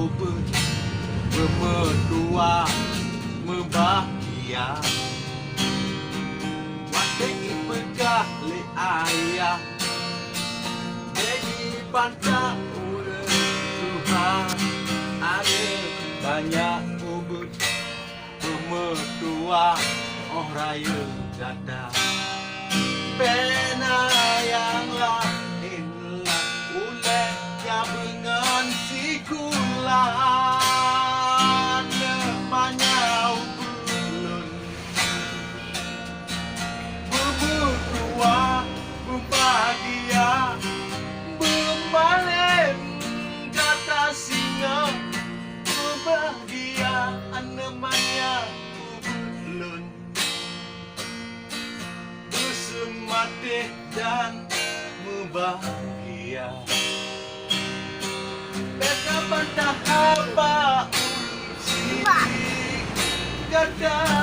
ubud berdua membahagia. Waktu ipegah le ayah jadi bantah udah Tuhan. Ada banyak ubud berdua oh raya gada. Pena yang lain lah uleh ya dengan si kulan namanya ubun berdua berbahagia bermalam kata singa berbahagia namanya ubun bersematih dan membahagia. Mereka bantah apa uji gada.